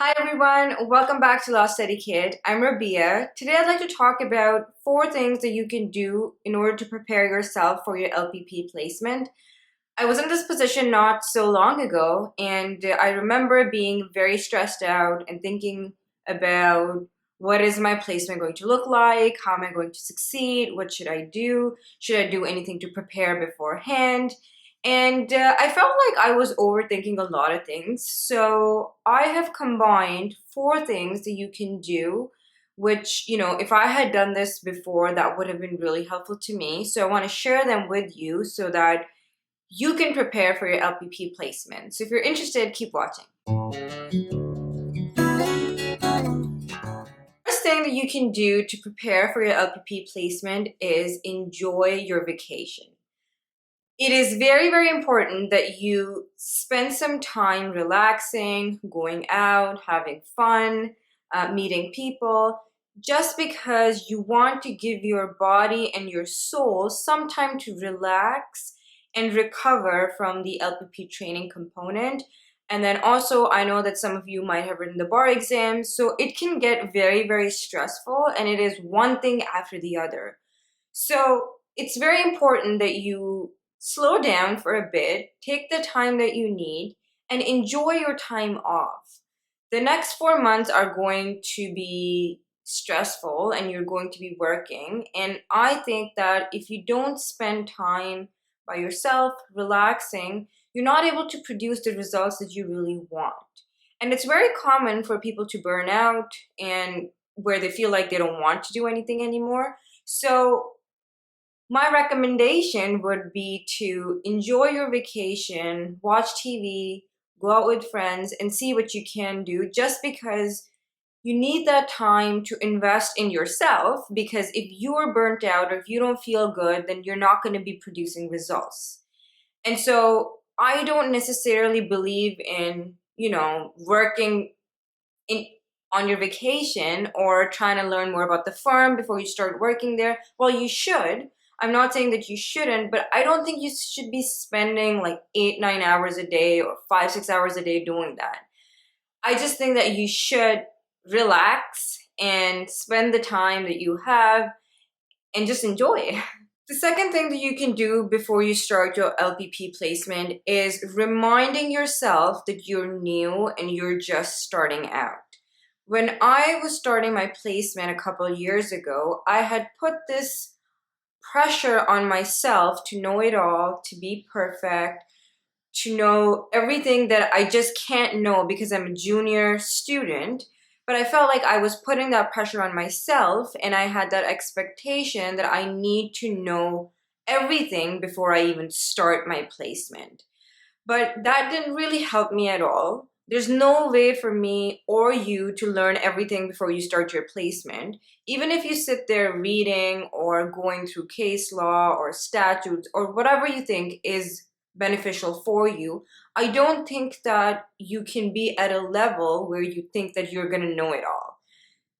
Hi everyone, welcome back to Law Study Kid. I'm Rabia. Today I'd like to talk about 4 things that you can do in order to prepare yourself for your LPP placement. I was in this position not so long ago, and I remember being very stressed out and thinking about what is my placement going to look like? How am I going to succeed? What should I do? Should I do anything to prepare beforehand? And I felt like I was overthinking a lot of things. So I have combined 4 things that you can do, which, if I had done this before, that would have been really helpful to me. So I want to share them with you so that you can prepare for your LPP placement. So if you're interested, keep watching. First thing that you can do to prepare for your LPP placement is enjoy your vacation. It is very, very important that you spend some time relaxing, going out, having fun, meeting people, just because you want to give your body and your soul some time to relax and recover from the LPP training component. And then also, I know that some of you might have written the bar exam, so it can get very, very stressful, and it is one thing after the other. So it's very important that you slow down for a bit, take the time that you need, and enjoy your time off. The next 4 months are going to be stressful and you're going to be working. And I think that if you don't spend time by yourself, relaxing, you're not able to produce the results that you really want. And it's very common for people to burn out and where they feel like they don't want to do anything anymore. So my recommendation would be to enjoy your vacation, watch TV, go out with friends, and see what you can do just because you need that time to invest in yourself. Because if you are burnt out or if you don't feel good, then you're not going to be producing results. And so I don't necessarily believe in, working in on your vacation or trying to learn more about the firm before you start working there. Well, you should. I'm not saying that you shouldn't, but I don't think you should be spending like 8, 9 hours a day or 5, 6 hours a day doing that. I just think that you should relax and spend the time that you have and just enjoy. The second thing that you can do before you start your LPP placement is reminding yourself that you're new and you're just starting out. When I was starting my placement a couple of years ago, I had put this pressure on myself to know it all, to be perfect, to know everything that I just can't know because I'm a junior student. But I felt like I was putting that pressure on myself, and I had that expectation that I need to know everything before I even start my placement. But that didn't really help me at all. There's no way for me or you to learn everything before you start your placement. Even if you sit there reading or going through case law or statutes or whatever you think is beneficial for you, I don't think that you can be at a level where you think that you're going to know it all.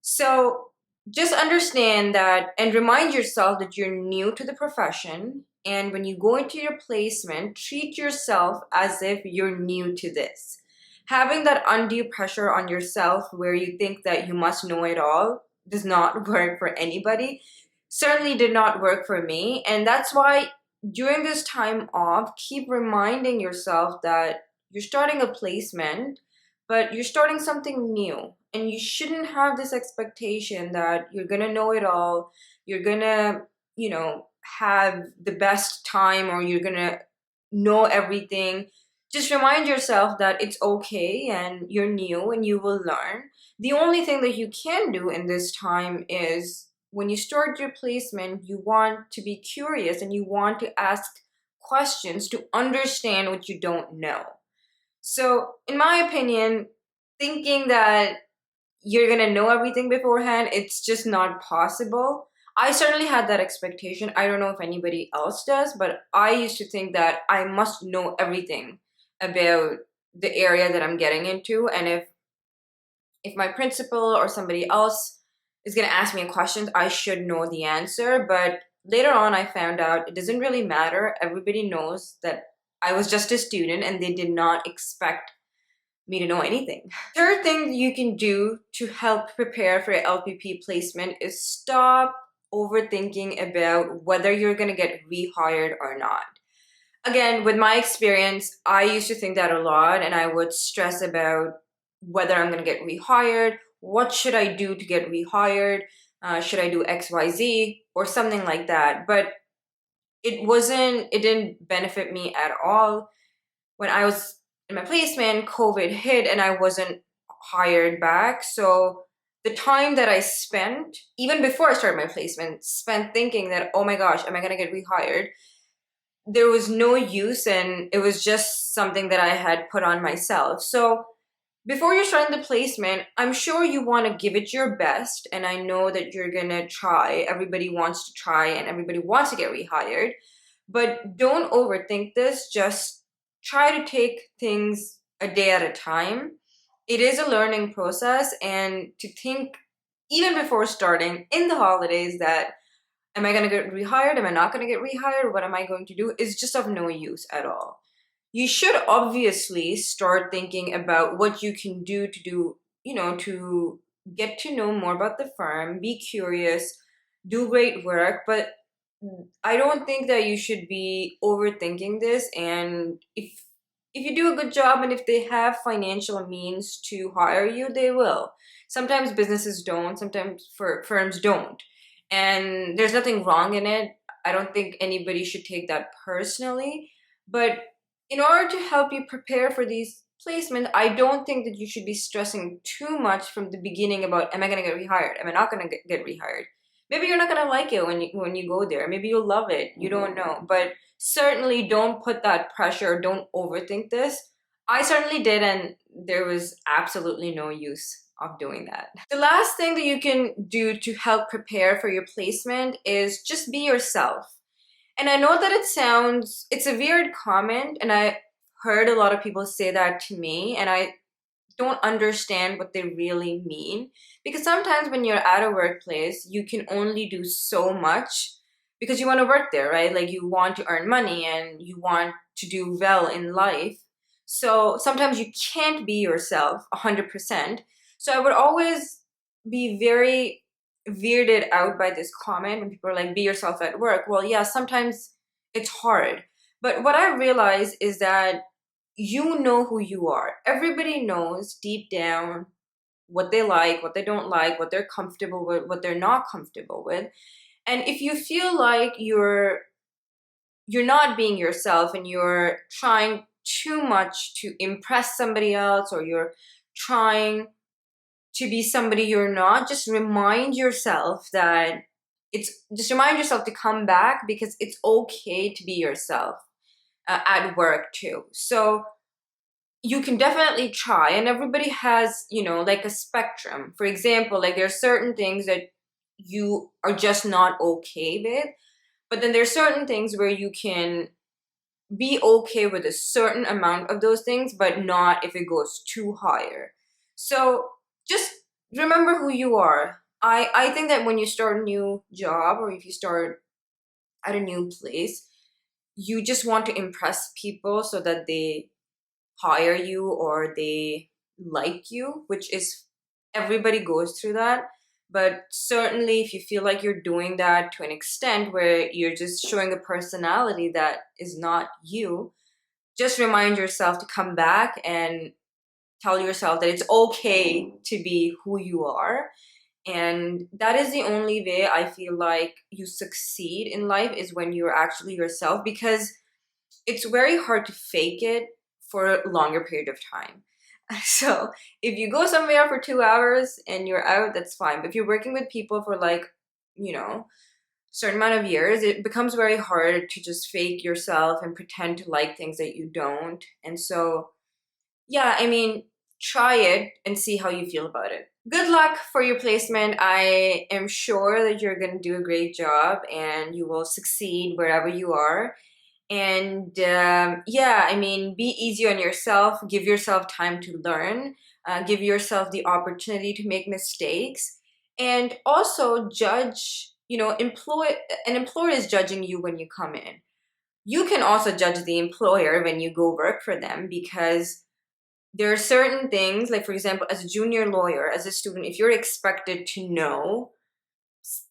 So just understand that and remind yourself that you're new to the profession. And when you go into your placement, treat yourself as if you're new to this. Having that undue pressure on yourself where you think that you must know it all does not work for anybody. Certainly did not work for me. And that's why during this time off, keep reminding yourself that you're starting a placement, but you're starting something new. And you shouldn't have this expectation that you're going to know it all. You're going to, have the best time or you're going to know everything. Just remind yourself that it's okay and you're new and you will learn. The only thing that you can do in this time is when you start your placement, you want to be curious and you want to ask questions to understand what you don't know. So, in my opinion, thinking that you're going to know everything beforehand, it's just not possible. I certainly had that expectation. I don't know if anybody else does, but I used to think that I must know everything about the area that I'm getting into. And if my principal or somebody else is going to ask me a question, I should know the answer. But later on, I found out it doesn't really matter. Everybody knows that I was just a student and they did not expect me to know anything. Third thing you can do to help prepare for your LPP placement is stop overthinking about whether you're going to get rehired or not. Again, with my experience, I used to think that a lot, and I would stress about whether I'm going to get rehired. What should I do to get rehired? Should I do XYZ or something like that? But it didn't benefit me at all. When I was in my placement, COVID hit and I wasn't hired back. So the time that I spent, even before I started my placement, spent thinking that, oh my gosh, am I going to get rehired? There was no use, and it was just something that I had put on myself. So before you're starting the placement, I'm sure you want to give it your best, and I know that you're gonna try. Everybody wants to try and everybody wants to get rehired, but don't overthink this. Just try to take things a day at a time. It is a learning process, and to think even before starting in the holidays that am I going to get rehired? Am I not going to get rehired? What am I going to do? Is just of no use at all. You should obviously start thinking about what you can to get to know more about the firm, be curious, do great work, but I don't think that you should be overthinking this. And if you do a good job and if they have financial means to hire you, they will. Sometimes businesses don't, sometimes firms don't. And there's nothing wrong in it. I don't think anybody should take that personally. But in order to help you prepare for these placements, I don't think that you should be stressing too much from the beginning about, am I going to get rehired? Am I not going to get rehired? Maybe you're not going to like it when you go there. Maybe you'll love it. You don't know. But certainly don't put that pressure. Don't overthink this. I certainly did, and there was absolutely no use of doing that. The last thing that you can do to help prepare for your placement is just be yourself. And I know that it's a weird comment, and I heard a lot of people say that to me, and I don't understand what they really mean. Because sometimes when you're at a workplace, you can only do so much because you want to work there, right? Like you want to earn money and you want to do well in life. So sometimes you can't be yourself 100%. So I would always be very weirded out by this comment when people are like, be yourself at work. Well, yeah, sometimes it's hard. But what I realize is that you know who you are. Everybody knows deep down what they like, what they don't like, what they're comfortable with, what they're not comfortable with. And if you feel like you're not being yourself and you're trying too much to impress somebody else, or you're trying to be somebody you're not, just remind yourself to come back, because it's okay to be yourself at work too. So you can definitely try, and everybody has, like a spectrum. For example, like there's certain things that you are just not okay with, but then there's certain things where you can be okay with a certain amount of those things, but not if it goes too higher. So just remember who you are. I think that when you start a new job, or if you start at a new place, you just want to impress people so that they hire you or they like you, which is, everybody goes through that. But certainly if you feel like you're doing that to an extent where you're just showing a personality that is not you, just remind yourself to come back and tell yourself that it's okay to be who you are. And that is the only way I feel like you succeed in life, is when you're actually yourself, because it's very hard to fake it for a longer period of time. So if you go somewhere for 2 hours and you're out, that's fine. But if you're working with people for like, certain amount of years, it becomes very hard to just fake yourself and pretend to like things that you don't. And so, yeah, I mean, try it and see how you feel about it. Good luck for your placement. I am sure that you're going to do a great job and you will succeed wherever you are. And yeah, I mean, be easy on yourself. Give yourself time to learn. Give yourself the opportunity to make mistakes. And also judge, an employer is judging you when you come in. You can also judge the employer when you go work for them, because there are certain things, like for example, as a junior lawyer, as a student, if you're expected to know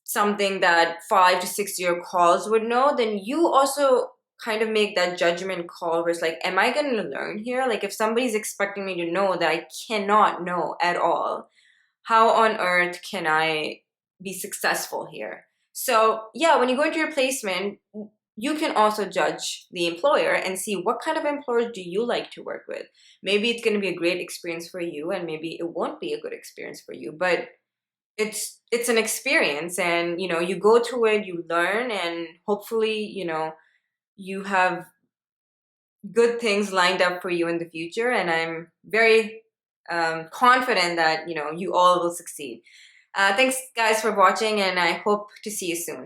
something that 5 to 6 year calls would know, then you also kind of make that judgment call where it's like, am I going to learn here? Like if somebody's expecting me to know that I cannot know at all, how on earth can I be successful here? So yeah, when you go into your placement, you can also judge the employer and see what kind of employers do you like to work with. Maybe it's going to be a great experience for you, and maybe it won't be a good experience for you, but it's an experience, and you go through it, you learn, and hopefully you have good things lined up for you in the future. And I'm very confident that you all will succeed. Thanks guys for watching, and I hope to see you soon.